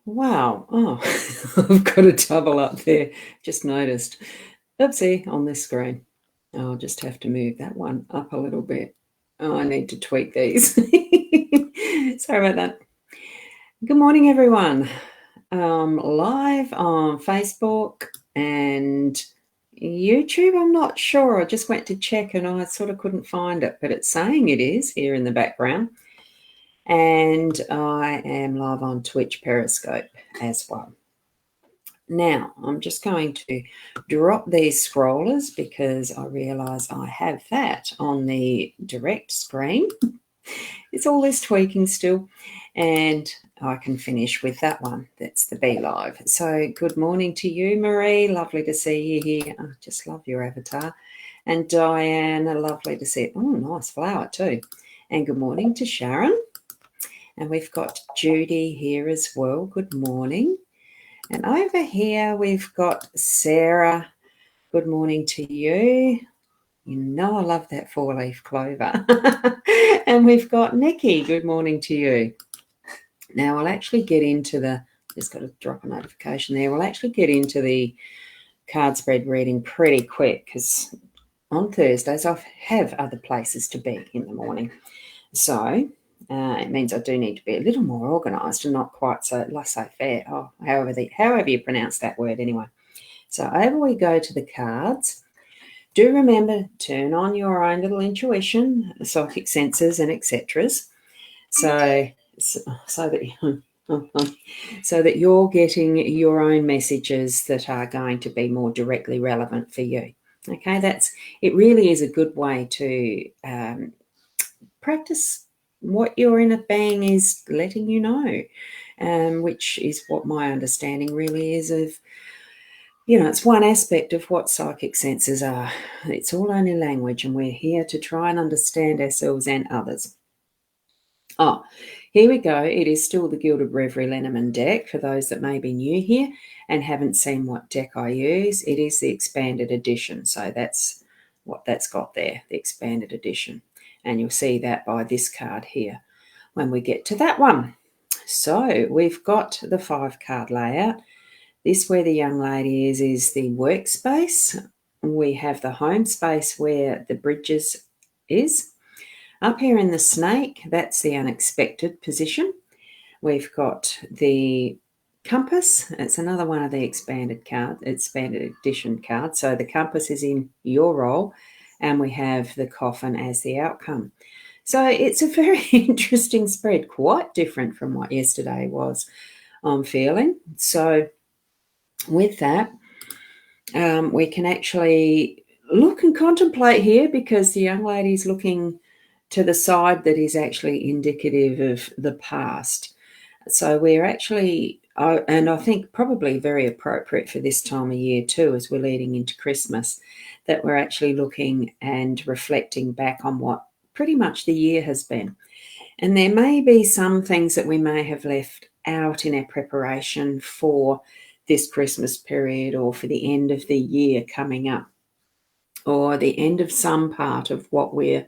Wow. Oh, I've got a double up there. Just noticed. Oopsie, on this screen. I'll just have to move that one up a little bit. Oh, I need to tweak these. Sorry about that. Good morning, everyone. Live on Facebook and YouTube. I'm not sure. I just went to check and I sort of couldn't find it, but it's saying it is here in the background. And I am live on Twitch Periscope as well. Now, I'm just going to drop these scrollers because I realise I have that on the direct screen. It's all this tweaking still, and I can finish with that one. That's the Be Live. So good morning to you, Marie. Lovely to see you here. I just love your avatar. And Diane, lovely to see it. Oh, nice flower too. And good morning to Sharon. And we've got Judy here as well. Good morning. And over here we've got Sarah. Good morning to you. You know I love that four-leaf clover. And we've got Nikki. Good morning to you. Now I'll actually get into just got to drop a notification there. We'll actually get into the card spread reading pretty quick because on Thursdays I have other places to be in the morning. So it means I do need to be a little more organised and not quite so laissez-faire. Oh, however you pronounce that word anyway. So over we go to the cards. Do remember, turn on your own little intuition, psychic senses and etc. So that you're getting your own messages that are going to be more directly relevant for you. Okay, it really is a good way to practice what your inner being is letting you know, which is what my understanding really is of, it's one aspect of what psychic senses are. It's all only language, and we're here to try and understand ourselves and others. Oh, here we go. It is still the Gilded Reverie Lenormand deck for those that may be new here and haven't seen what deck I use. It is the expanded edition, so that's what that's got there, the expanded edition. And you'll see that by this card here when we get to that one. So we've got the 5-card layout. This where the young lady is the workspace. We have the home space where the bridges is. Up here in the snake, that's the unexpected position. We've got the compass. It's another one of the expanded edition cards. So the compass is in your role, and we have the coffin as the outcome. So it's a very interesting spread, quite different from what yesterday was, I'm feeling. So with that, we can actually look and contemplate here because the young lady's looking to the side that is actually indicative of the past. So we're actually, and I think probably very appropriate for this time of year too, as we're leading into Christmas, that we're actually looking and reflecting back on what pretty much the year has been. And there may be some things that we may have left out in our preparation for this Christmas period or for the end of the year coming up, or the end of some part of what we're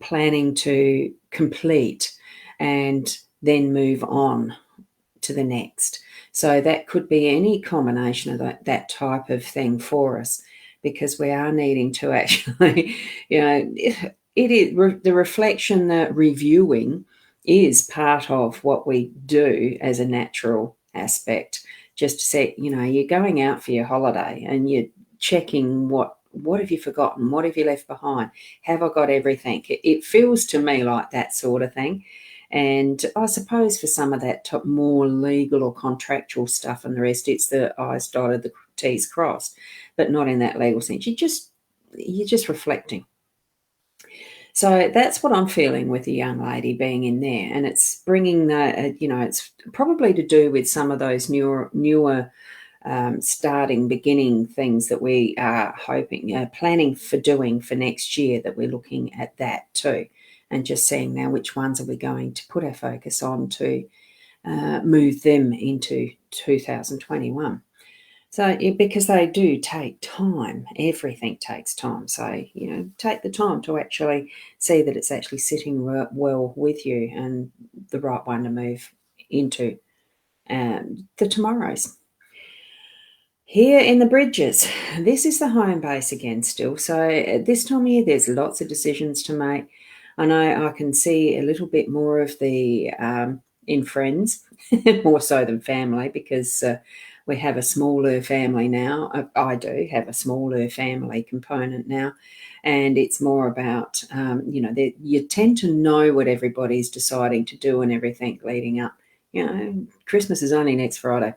planning to complete and then move on to the next. So that could be any combination of that type of thing for us, because we are needing to actually, it is the reflection, the reviewing is part of what we do as a natural aspect. Just to say, you're going out for your holiday and you're checking what have you forgotten? What have you left behind? Have I got everything? It feels to me like that sort of thing. And I suppose for some of that more legal or contractual stuff and the rest, it's the I's dotted, the T's crossed, but not in that legal sense. You're just reflecting. So that's what I'm feeling with the young lady being in there. And it's bringing it's probably to do with some of those newer beginning things that we are hoping, planning for doing for next year, that we're looking at that too, and just seeing now which ones are we going to put our focus on to move them into 2021. So because they do take time, everything takes time. So, take the time to actually see that it's actually sitting well with you and the right one to move into. the tomorrows. Here in the Bridges, this is the home base again still. So at this time of year, there's lots of decisions to make. I know I can see a little bit more of the in friends, more so than family, because we have a smaller family now. I do have a smaller family component now, and it's more about, you tend to know what everybody's deciding to do and everything leading up. Christmas is only next Friday.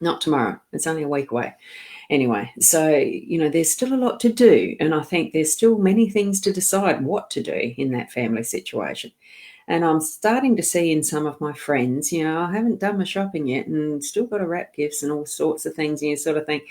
Not tomorrow. It's only a week away. Anyway, so, there's still a lot to do. And I think there's still many things to decide what to do in that family situation. And I'm starting to see in some of my friends, I haven't done my shopping yet and still got to wrap gifts and all sorts of things. And you sort of think,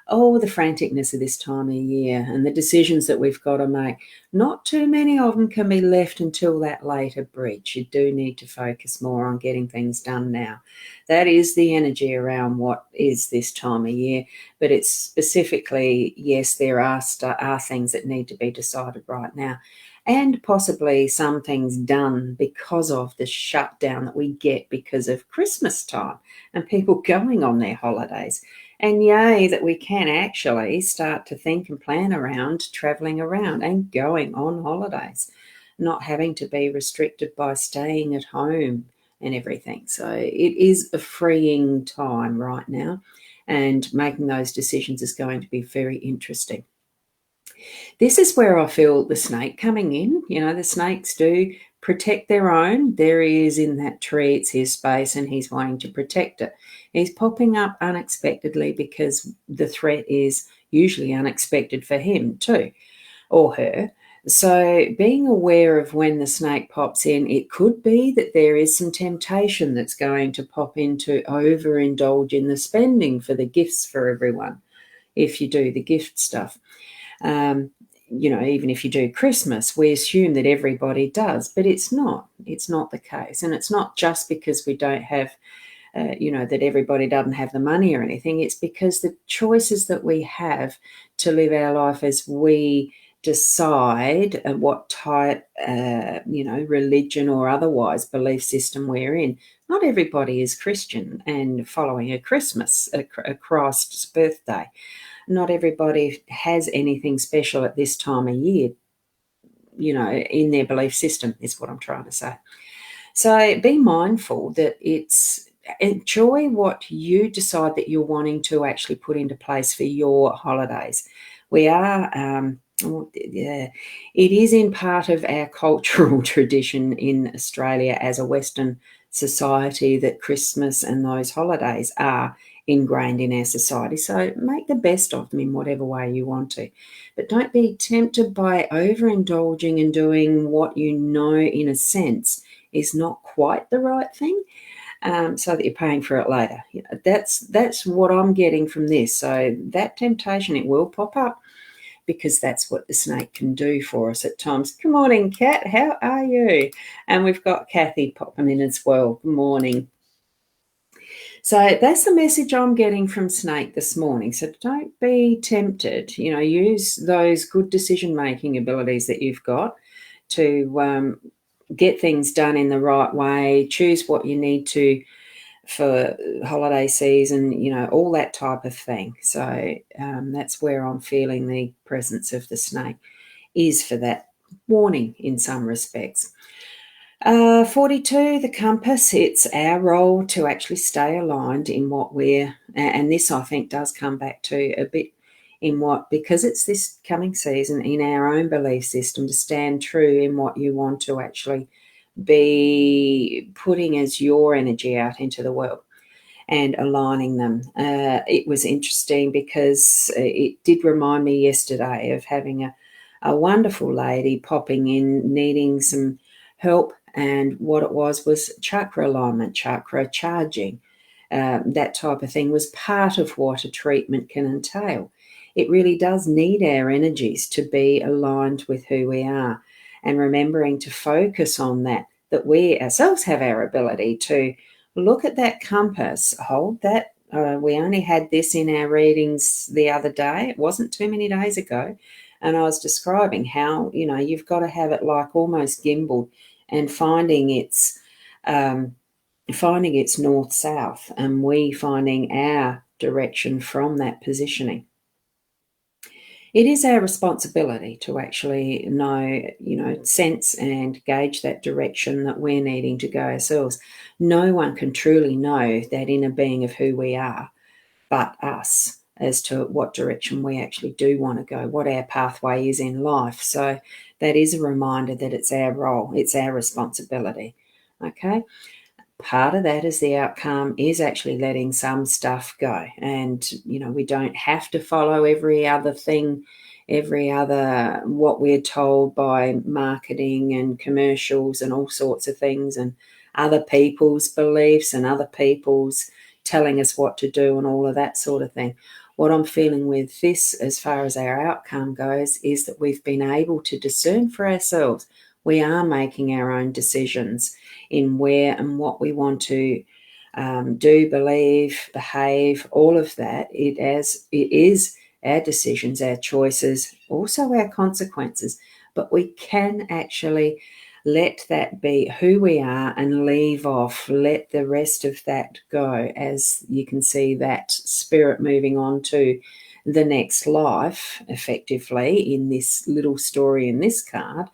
oh, the franticness of this time of year and the decisions that we've got to make. Not too many of them can be left until that later bridge. You do need to focus more on getting things done now. That is the energy around what is this time of year. But it's specifically, yes, there are things that need to be decided right now. And possibly some things done because of the shutdown that we get because of Christmas time and people going on their holidays. And yay, that we can actually start to think and plan around travelling around and going on holidays, not having to be restricted by staying at home and everything. So it is a freeing time right now, and making those decisions is going to be very interesting. This is where I feel the snake coming in. The snakes do protect their own. There he is in that tree. It's his space and he's wanting to protect it. He's popping up unexpectedly because the threat is usually unexpected for him too, or her. So being aware of when the snake pops in, it could be that there is some temptation that's going to pop in to overindulge in the spending for the gifts for everyone if you do the gift stuff. Even if you do Christmas, we assume that everybody does, but it's not. It's not the case. And it's not just because we don't have, that everybody doesn't have the money or anything. It's because the choices that we have to live our life as we decide what type, religion or otherwise belief system we're in. Not everybody is Christian and following a Christmas, a Christ's birthday. Not everybody has anything special at this time of year, in their belief system, is what I'm trying to say. So be mindful that enjoy what you decide that you're wanting to actually put into place for your holidays. We are, it is in part of our cultural tradition in Australia as a Western society that Christmas and those holidays are ingrained in our society. So make the best of them in whatever way you want to. But don't be tempted by overindulging and doing what in a sense, is not quite the right thing, so that you're paying for it later. That's what I'm getting from this. So that temptation, it will pop up because that's what the snake can do for us at times. Good morning, Kat. How are you? And we've got Kathy popping in as well. Good morning. So that's the message I'm getting from Snake this morning. So don't be tempted. Use those good decision-making abilities that you've got to get things done in the right way, choose what you need to for holiday season, all that type of thing. So that's where I'm feeling the presence of the snake is for that warning in some respects. 42, the compass, it's our role to actually stay aligned in what and this I think does come back to a bit in because it's this coming season in our own belief system, to stand true in what you want to actually be putting as your energy out into the world and aligning them. It was interesting because it did remind me yesterday of having a wonderful lady popping in needing some help, and what it was chakra alignment, chakra charging. That type of thing was part of what a treatment can entail. It really does need our energies to be aligned with who we are, and remembering to focus on that we ourselves have our ability to look at that compass, hold that. We only had this in our readings the other day. It wasn't too many days ago. And I was describing how, you've got to have it like almost gimbaled and finding its finding its north-south, and we finding our direction from that positioning. It is our responsibility to actually know, sense and gauge that direction that we're needing to go ourselves. No one can truly know that inner being of who we are but us, as to what direction we actually do want to go, what our pathway is in life. So that is a reminder that it's our role, it's our responsibility. Okay. Part of that is the outcome is actually letting some stuff go. And, we don't have to follow every other thing, every other what we're told by marketing and commercials and all sorts of things, and other people's beliefs and other people's telling us what to do and all of that sort of thing. What I'm feeling with this, as far as our outcome goes, is that we've been able to discern for ourselves. We are making our own decisions in where and what we want to do, believe, behave, all of that. It is our decisions, our choices, also our consequences. But we can actually let that be who we are and leave off, let the rest of that go, as you can see that spirit moving on to the next life, effectively, in this little story in this card.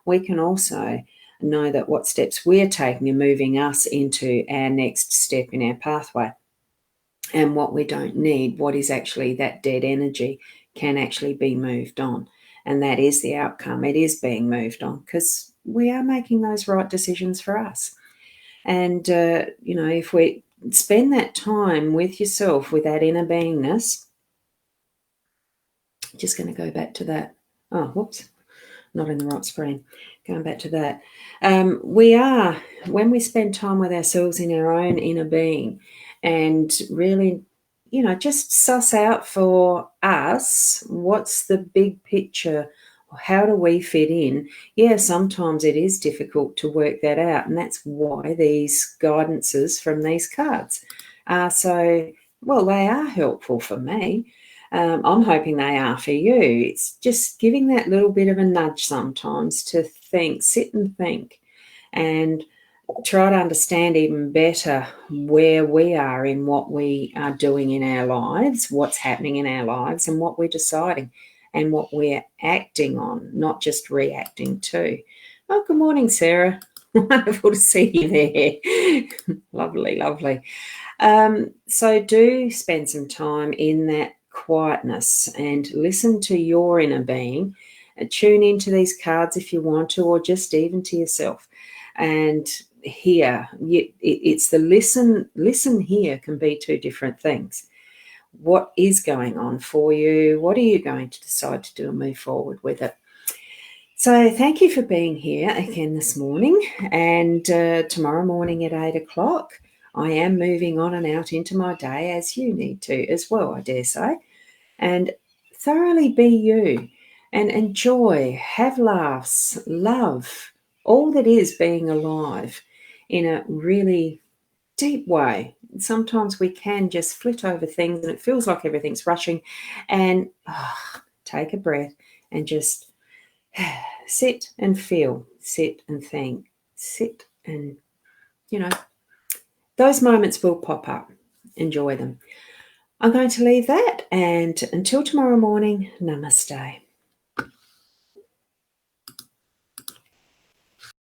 We can also know that what steps we're taking are moving us into our next step in our pathway. And what we don't need, what is actually that dead energy, can actually be moved on. And that is the outcome. It is being moved on because we are making those right decisions for us. And, if we spend that time with yourself, with that inner beingness, just going to go back to that. Oh, whoops. Not in the right screen. Going back to that. When we spend time with ourselves in our own inner being and really, just suss out for us what's the big picture, how do we fit in? Yeah, sometimes it is difficult to work that out, and that's why these guidances from these cards are so, well, they are helpful for me. I'm hoping they are for you. It's just giving that little bit of a nudge sometimes to think, sit and think, and try to understand even better where we are in what we are doing in our lives, what's happening in our lives, and what we're deciding and what we're acting on, not just reacting to. Oh, good morning, Sarah. Wonderful to see you there. Lovely, lovely. So do spend some time in that quietness and listen to your inner being. Tune into these cards if you want to, or just even to yourself. And hear. It's the listen here can be two different things. What is going on for you? What are you going to decide to do and move forward with it? So thank you for being here again this morning, and tomorrow morning at 8 o'clock, I am moving on and out into my day, as you need to as well, I dare say, and thoroughly be you and enjoy, have laughs, love, all that is being alive in a really deep way. Sometimes we can just flit over things and it feels like everything's rushing, and take a breath and just sit and feel, sit and think, sit and, those moments will pop up. Enjoy them. I'm going to leave that, and until tomorrow morning, namaste.